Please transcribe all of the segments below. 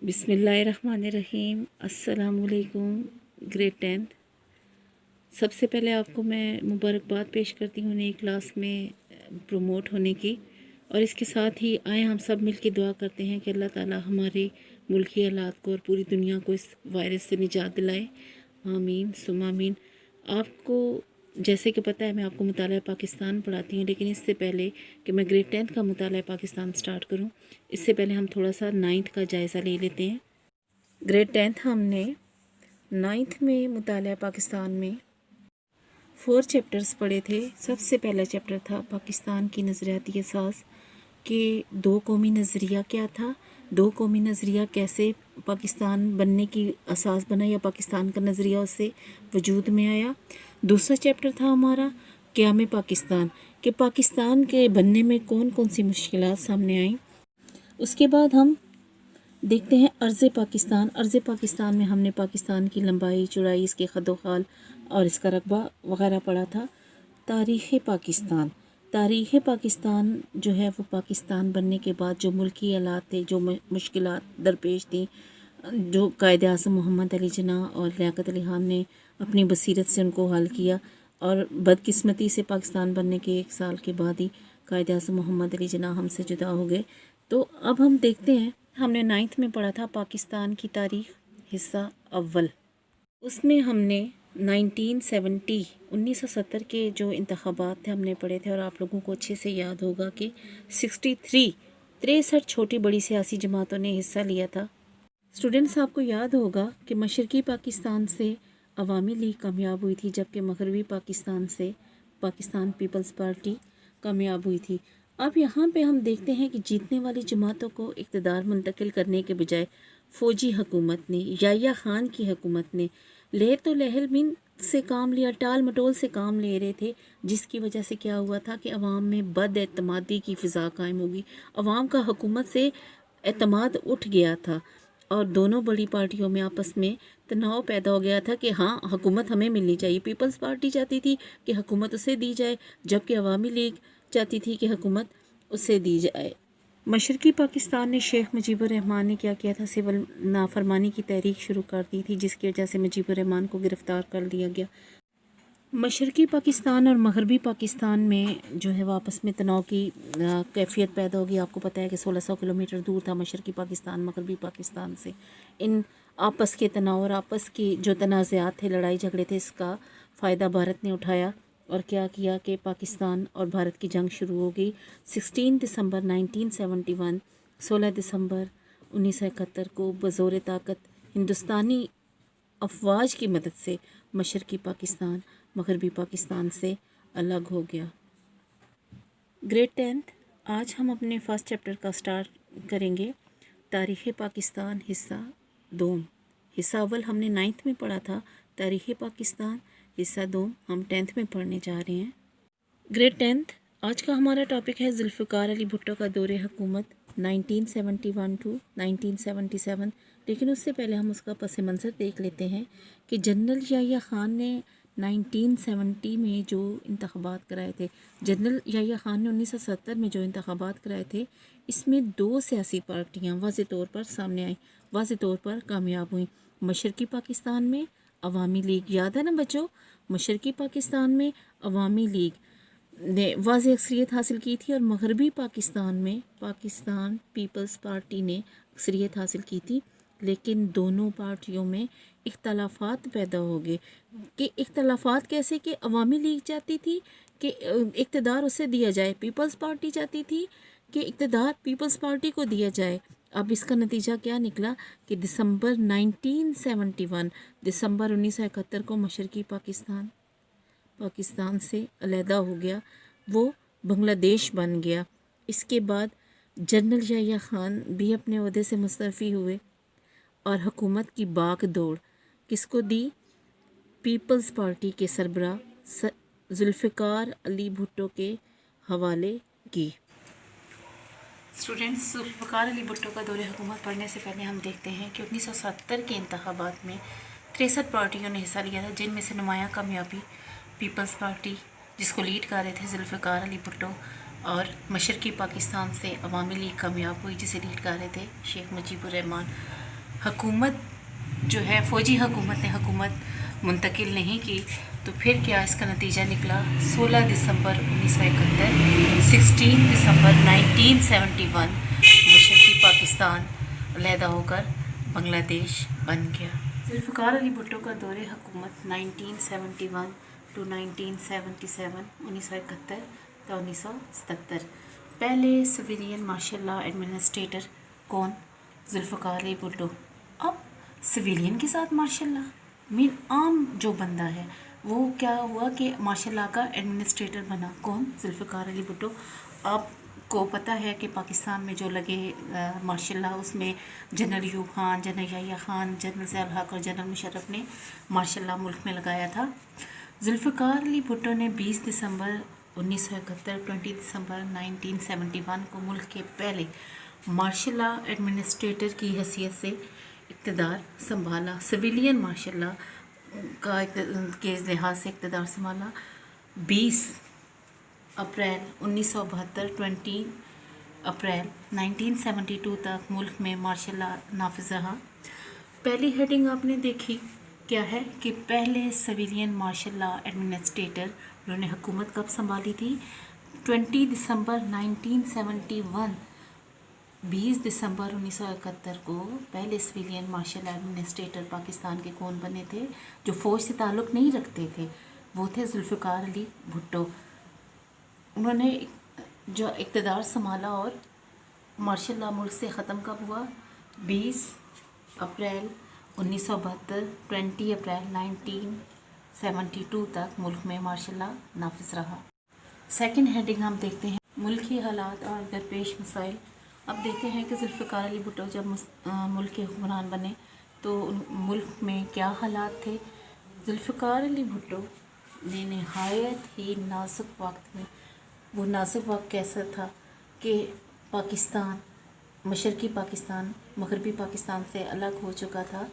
बिस्मिल्लाहिर्रहमानिर्रहीम। अस्सलामुअलैकुम। ग्रेड 10। सबसे पहले आपको मैं मुबारकबाद पेश करती हूँ नई क्लास में प्रमोट होने की, और इसके साथ ही आए हम सब मिल के दुआ करते हैं कि अल्लाह ताला हमारे मुल्की हालात को और पूरी दुनिया को इस वायरस से निजात दिलाए। आमीन सुम्मा आमीन। आपको जैसे कि पता है मैं आपको मुताला पाकिस्तान पढ़ाती हूँ, लेकिन इससे पहले कि मैं ग्रेड 10 का मुताला पाकिस्तान स्टार्ट करूँ, इससे पहले हम थोड़ा सा 9th का जायज़ा ले लेते हैं। ग्रेड 10 हमने 9th में मुताला पाकिस्तान में 4 चैप्टर्स पढ़े थे। सबसे पहला चैप्टर था पाकिस्तान की नज़रियाती असास के दो कौमी नज़रिया क्या था, दो कौमी नज़रिया कैसे पाकिस्तान बनने की असास बना या पाकिस्तान का नज़रिया उससे वजूद में आया। दूसरा चैप्टर था हमारा क़याम पाकिस्तान के पाकिस्तान के बनने में कौन कौन सी मुश्किलात सामने आई। उसके बाद हम देखते हैं अर्ज़ पाकिस्तान। अर्ज़ पाकिस्तान में हमने पाकिस्तान की लंबाई चौड़ाई, इसके खदोखाल और इसका रकबा वगैरह पढ़ा था। तारीख़ पाकिस्तान। तारीख़ पाकिस्तान जो है वो पाकिस्तान बनने के बाद जो मुल्की हालात थे, जो मुश्किलात दरपेश थी, जो कायद आज़म मोहम्मद अली जिन्ना और लियाकत अली ख़ान ने अपनी बसीरत से उनको हल किया, और बदकिस्मती से पाकिस्तान बनने के 1 साल के बाद ही कायद आज़म मोहम्मद अली जिन्ना हमसे जुदा हो गए। तो अब हम देखते हैं, हमने 9th में पढ़ा था पाकिस्तान की तारीख़ हिस्सा अव्वल। उसमें हमने 1970 के जो इंतखाबात थे हमने पढ़े थे, और आप लोगों को अच्छे से याद होगा कि 63 छोटी बड़ी सियासी जमातों ने हिस्सा लिया था। स्टूडेंट्स, आपको याद होगा कि मशरक़ी पाकिस्तान से अवामी लीग कामयाब हुई थी, जबकि मगरबी पाकिस्तान से पाकिस्तान पीपल्स पार्टी कामयाब हुई थी। अब यहाँ पे हम देखते हैं कि जीतने वाली जमातों को इक़्तिदार मुंतकिल करने के बजाय फ़ौजी हुकूमत ने, याह्या ख़ान की हुकूमत ने लेर तो लहल मिन से काम लिया, टाल मटोल से काम ले रहे थे, जिसकी वजह से क्या हुआ था कि अवाम में बदएतमादी की फ़िज़ा कायम होगी। अवाम का हुकूमत से एतमाद उठ गया था और दोनों बड़ी पार्टियों में आपस में तनाव पैदा हो गया था कि हाँ, हुकूमत हमें मिलनी चाहिए। पीपल्स पार्टी चाहती थी कि हुकूमत उसे दी जाए, जबकि अवामी लीग चाहती थी कि हुकूमत उसे दी जाए। मशरक़ी पाकिस्तान ने शेख मुजीबुर रहमान ने क्या किया था, सिविल नाफरमानी की तहरीक शुरू कर दी थी, जिसकी वजह से मुजीबुर रहमान को गिरफ़्तार कर लिया गया। मशरक़ी पाकिस्तान और मगरबी पाकिस्तान में जो है वो आपस में तनाव की कैफियत पैदा होगी। आपको पता है कि 1600 किलोमीटर दूर था मशरक़ी पाकिस्तान मगरबी पाकिस्तान से। इन आपस के तनाव और आपस की जो तनाज़ात थे, लड़ाई झगड़े थे, इसका फ़ायदा भारत ने उठाया और क्या किया कि पाकिस्तान और भारत की जंग शुरू हो गई। 16 दिसंबर 1971, 16 दिसंबर 1971 को बज़ोर ताकत हिंदुस्तानी अफवाज की मदद से मशरक़ी पाकिस्तान मगरबी पाकिस्तान से अलग हो गया। ग्रेड 10 आज हम अपने फर्स्ट चैप्टर का स्टार्ट करेंगे। तारीख़ पाकिस्तान हिस्सा 2। हिस्सा अव्वल हमने 9th में पढ़ा था। तारीख़ पाकिस्तान हिस्सा 2 हम 10th में पढ़ने जा रहे हैं। ग्रेड 10 आज का हमारा टॉपिक है ज़ुल्फ़िकार अली भुट्टो का दौरे हुकूमत 1971 टू 1977। लेकिन उससे पहले हम उसका पस मंज़र देख लेते हैं कि जनरल याह्या ख़ान ने 1970 में जो इंतख़ाबात कराए थे, जनरल याह्या ख़ान ने 1970 में जो इंतख़ाबात कराए थे, इसमें 2 सियासी पार्टियां वाज़े तौर पर सामने आई, वाज़े तौर पर कामयाब हुई। मशरक़ी पाकिस्तान में अवामी लीग, याद है ना बच्चों, मशरक़ी पाकिस्तान में अवामी लीग ने वाज़ अक्सरियत हासिल की थी, और मगरबी पाकिस्तान में पाकिस्तान पीपल्स पार्टी ने अक्सरियत हासिल की थी। लेकिन दोनों पार्टियों में इख्तलाफात पैदा हो गए। कि इख्तलाफात कैसे कि अवामी लीग चाहती थी कि इक़्तिदार उसे दिया जाए, पीपल्स पार्टी चाहती थी कि इक़्तिदार पीपल्स पार्टी को दिया जाए। अब इसका नतीजा क्या निकला कि दिसंबर 1971 को मशरक़ी पाकिस्तान से अलहदा हो गया, वो बांग्लादेश बन गया। इसके बाद जनरल याह्या ख़ान भी अपने ओहदे से मुस्तफ़ी हुए और हुकूमत की बाग दौड़ किसको दी, पीपल्स पार्टी के सरबराह ज़ुल्फ़िकार अली भुट्टो के हवाले की। स्टूडेंट्स, ज़ुल्फ़िकार अली भुट्टो का दौरे हुकूमत पढ़ने से पहले हम देखते हैं कि 1970 के इंतख़ाबात में 63 पार्टियों ने हिस्सा लिया था, जिनमें से नुमायाँ कामयाबी पीपल्स पार्टी, जिसको लीड कर रहे थे ज़ुल्फ़िकार अली भुट्टो, और मशरक़ी पाकिस्तान से अवामी लीग कामयाब हुई, जिसे लीड कर रहे थे शेख मुजीबुर रहमान। حکومت جو ہے فوجی حکومت نے حکومت منتقل نہیں کی تو پھر کیا اس کا نتیجہ نکلا؟ 16 دسمبر 1971 16 دسمبر 1971 مشرقی پاکستان علیحدہ ہو کر بنگلہ دیش بن گیا۔ ذوالفقار علی بھٹو کا دور حکومت 1971 ٹو 1977 1971 تا 1977۔ پہلے سویلین مارشل لا ایڈمنسٹریٹر کون؟ ذوالفقار علی بھٹو۔ اب سویلین کے ساتھ مارشل لا عام جو بندہ ہے وہ کیا ہوا کہ مارشل لا کا ایڈمنسٹریٹر بنا، کون؟ ذوالفقار علی بھٹو۔ آپ کو پتہ ہے کہ پاکستان میں جو لگے مارشل لا، اس میں general Ayub Khan, general Yahya Khan, general Zia الحق اور جنرل مشرف نے مارشل لا ملک میں لگایا تھا۔ ذوالفقار علی بھٹو نے 20 دسمبر 1971 20 دسمبر 1971 کو ملک کے پہلے مارشل لا ایڈمنسٹریٹر کی حیثیت سے اقتدار سنبھالا، سویلین مارشل لا کے لحاظ سے اقتدار سنبھالا۔ 20 اپریل 1972 20 اپریل 1972 تک ملک میں مارشل لا نافذ رہا۔ پہلی ہیڈنگ آپ نے دیکھی کیا ہے کہ پہلے سویلین مارشل لا ایڈمنسٹریٹر، انہوں نے حکومت کب سنبھالی تھی؟ 20 دسمبر 1971 20 دسمبر 1971 کو پہلے سویلین مارشل ایڈمنسٹریٹر پاکستان کے کون بنے تھے؟ جو فوج سے تعلق نہیں رکھتے تھے، وہ تھے ذوالفقار علی بھٹو۔ انہوں نے جو اقتدار سنبھالا اور مارشل لا ملک سے ختم کب ہوا؟ 20 اپریل 1972 20 اپریل 1972 تک ملک میں مارشل لا نافذ رہا۔ سیکنڈ ہیڈنگ ہم دیکھتے ہیں ملکی حالات اور درپیش مسائل۔ اب دیکھتے ہیں کہ ذوالفقار علی بھٹو جب ملک کے حکمران بنے تو ملک میں کیا حالات تھے۔ ذوالفقار علی بھٹو نے نہایت ہی نازک وقت میں، وہ نازک وقت کیسا تھا کہ پاکستان، مشرقی پاکستان مغربی پاکستان سے الگ ہو چکا تھا،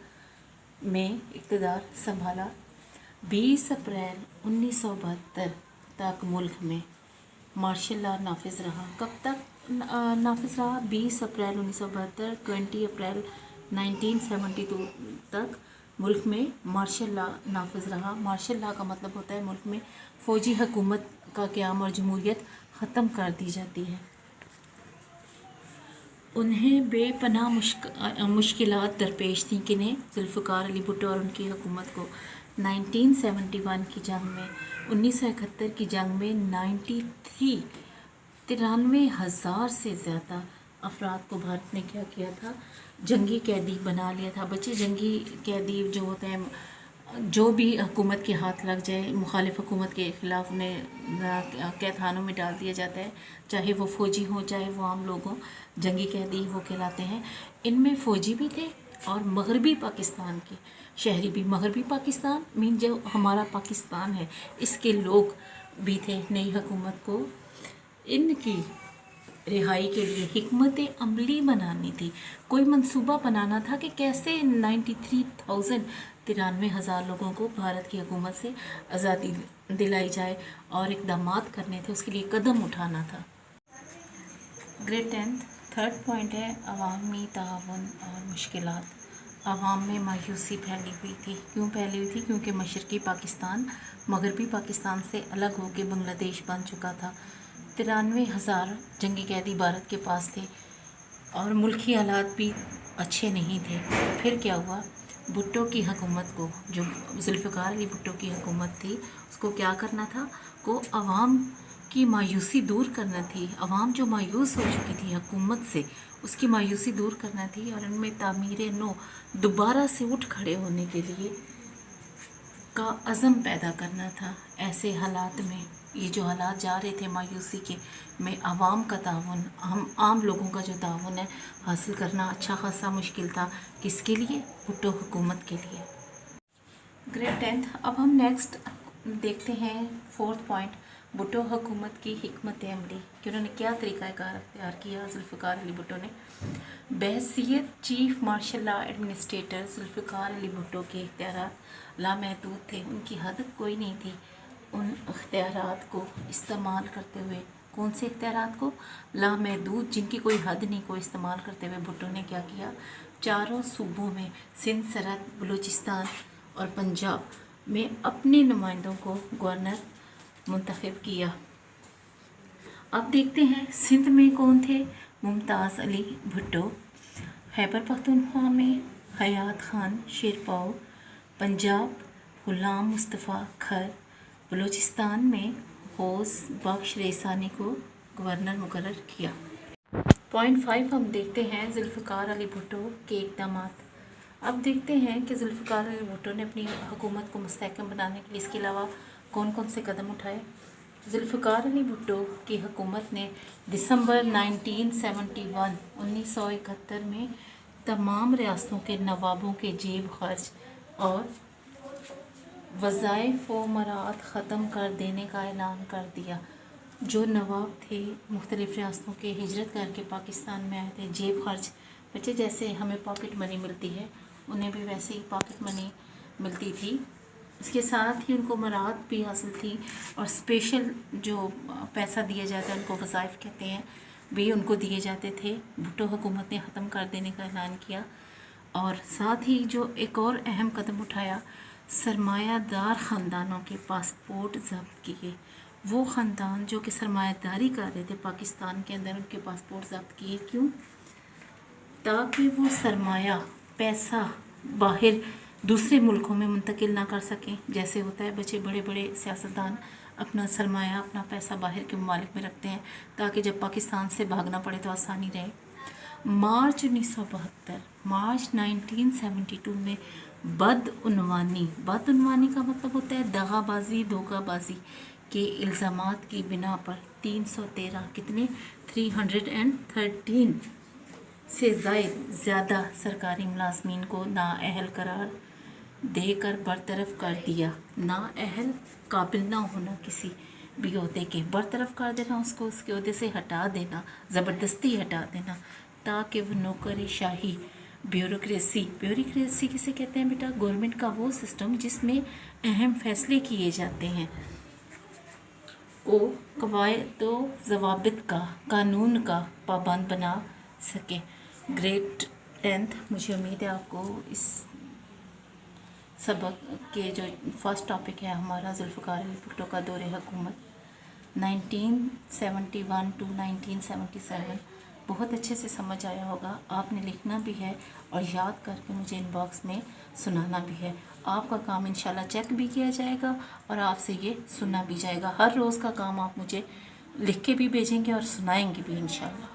میں اقتدار سنبھالا۔ 20 اپریل 1972 تک ملک میں مارشل لا نافذ رہا۔ کب تک نافذ رہا؟ 20 اپریل 1972 20 اپریل 1972 تک ملک میں مارشل لا نافذ رہا۔ مارشل لا کا مطلب ہوتا ہے ملک میں فوجی حکومت کا قیام اور جمہوریت ختم کر دی جاتی ہے۔ انہیں بے پناہ مشکلات درپیش تھیں، کنہیں؟ ذوالفقار علی بھٹو اور ان کی حکومت کو۔ 1971 کی جنگ میں، 1971 کی جنگ میں 93,000 سے زیادہ افراد کو بھارت نے کیا کیا تھا؟ جنگی قیدی بنا لیا تھا۔ بچے جنگی قیدی جو ہوتے ہیں، جو بھی حکومت کے ہاتھ لگ جائے، مخالف حکومت کے خلاف انہیں قید خانوں میں ڈال دیا جاتا ہے، چاہے وہ فوجی ہوں چاہے وہ عام لوگ ہوں، جنگی قیدی وہ کہلاتے ہیں۔ ان میں فوجی بھی تھے اور مغربی پاکستان کے شہری بھی۔ مغربی پاکستان جو ہمارا پاکستان ہے، اس کے لوگ بھی تھے۔ نئی حکومت کو ان کی رہائی کے لیے حکمت عملی بنانی تھی، کوئی منصوبہ بنانا تھا کہ کیسے 93,000 لوگوں کو بھارت کی حکومت سے آزادی دلائی جائے، اور اقدامات کرنے تھے، اس کے لیے قدم اٹھانا تھا۔ گریڈ 10 تھرڈ پوائنٹ ہے عوامی تعاون اور مشکلات۔ عوام میں مایوسی پھیلی ہوئی تھی۔ کیوں پھیلی ہوئی تھی؟ کیونکہ مشرقی پاکستان مغربی پاکستان سے الگ ہو کے بنگلہ دیش بن چکا تھا۔ 93,000 جنگی قیدی بھارت کے پاس تھے اور ملکی حالات بھی اچھے نہیں تھے۔ پھر کیا ہوا؟ بھٹو کی حکومت کو، جو ذوالفقار علی بھٹو کی حکومت تھی، اس کو کیا کرنا تھا؟ کو عوام کی مایوسی دور کرنا تھی۔ عوام جو مایوس ہو چکی تھی حکومت سے، اس کی مایوسی دور کرنا تھی اور ان میں تعمیر نو، دوبارہ سے اٹھ کھڑے ہونے کے لیے کا عزم پیدا کرنا تھا۔ ایسے حالات میں یہ جو حالات جا رہے تھے مایوسی کے، میں عوام کا تعاون، عام لوگوں کا جو تعاون ہے حاصل کرنا اچھا خاصا مشکل تھا۔ کس کے لیے؟ بھٹو حکومت کے لیے۔ گریڈ 10 اب ہم نیکسٹ دیکھتے ہیں فورتھ پوائنٹ، بھٹو حکومت کی حکمت عملی، کہ انہوں نے کیا طریقہ کار اختیار کیا۔ ذوالفقار علی بھٹو نے بحیثیت chief martial law administrator, Zulfikar Ali Bhutto کے اختیارات لامحدود تھے، ان کی حد کوئی نہیں تھی۔ ان اختیارات کو استعمال کرتے ہوئے، کون سے اختیارات کو؟ لامحدود، جن کی کوئی حد نہیں، کو استعمال کرتے ہوئے بھٹو نے کیا کیا؟ चारों सूबों में सिंध, सरहद, बलूचिस्तान और पंजाब में अपने नुमाइंदों को गवर्नर मुंतखब किया। अब देखते हैं सिंध में कौन थे। मुमताज़ अली भुट्टो, खैबर पख्तूनख्वा में हयात खान शेरपाव, पंजाब गुलाम मुस्तफ़ा खर, बलूचिस्तान में गौस बख्श रेसानी को गवर्नर मुकर्रर किया। पॉइंट 5 हम देखते हैं जुल्फ़िकार अली भुट्टो के इक़दामात। अब देखते हैं कि जुल्फ़िकार अली भुट्टो ने अपनी हुकूमत को मुस्तहकम बनाने के लिए इसके अलावा कौन कौन से कदम उठाए। जुल्फ़िकार अली भुट्टो की हुकूमत ने दिसंबर 1971 में तमाम रियासतों के नवाबों के जेब खर्च और वज़ाइफ़ व मरात ख़त्म कर देने का ऐलान कर दिया। जो नवाब थे मुख्तलिफ़ रियासतों के हिजरत करके पाकिस्तान में आए थे, जेब खर्च बच्चे जैसे हमें पॉकेट मनी मिलती है उन्हें भी वैसे ही पॉकेट मनी मिलती थी। इसके साथ ही उनको मरात भी हासिल थी और स्पेशल जो पैसा दिया जाता है उनको वज़ाइफ़ कहते हैं, भी उनको दिए जाते थे। भुट्टो हुकूमत ने ख़त्म कर देने का ऐलान किया और साथ ही जो एक और अहम कदम उठाया, सरमायादार ख़ानदानों के पासपोर्ट ज़ब्त किए। वो ख़ानदान जो कि सरमायादारी कर रहे थे पाकिस्तान के अंदर, उनके पासपोर्ट ज़ब्त किए। क्यों? ताकि वो सरमाया पैसा बाहर दूसरे मुल्कों में मुंतकिल ना कर सकें। जैसे होता है बच्चे बड़े बड़े सियासतदान अपना सरमाया अपना पैसा बाहर के ममालिक में रखते हैं ताकि जब पाकिस्तान से भागना पड़े तो आसानी रहे। मार्च 1972 में बदउनवानी का मतलब होता है दगाबाजी, धोखाबाजी के इल्ज़ामात की बिना पर 313 कितने 313 से ज़्यादा सरकारी मुलाजमीन को नाअहल करार देकर बरतरफ कर दिया। नाअहल काबिल ना होना किसी भी ओहदे के, बरतरफ कर देना, उसको उसके ओहदे से हटा देना, ज़बरदस्ती हटा देना, ताकि वो नौकरी शाही ब्यूरोक्रेसी किसे कहते हैं बेटा? गवर्नमेंट का वो सिस्टम जिसमें अहम फैसले किए जाते हैं को कवायद व ज़वाबित का, कानून का पाबंद बना सके। ग्रेड 10th, मुझे उम्मीद है आपको इस सबक के जो फर्स्ट टॉपिक है हमारा जुल्फ़िकार अली भुट्टो का दौरे हुकूमत 1971 to 1977 बहुत अच्छे से समझ आया होगा। आपने लिखना भी है और याद करके मुझे इनबॉक्स में सुनाना भी है। आपका काम इंशाल्लाह चेक भी किया जाएगा और आपसे ये सुना भी जाएगा। हर रोज़ का काम आप मुझे लिख के भी भेजेंगे और सुनाएंगे भी इंशाल्लाह।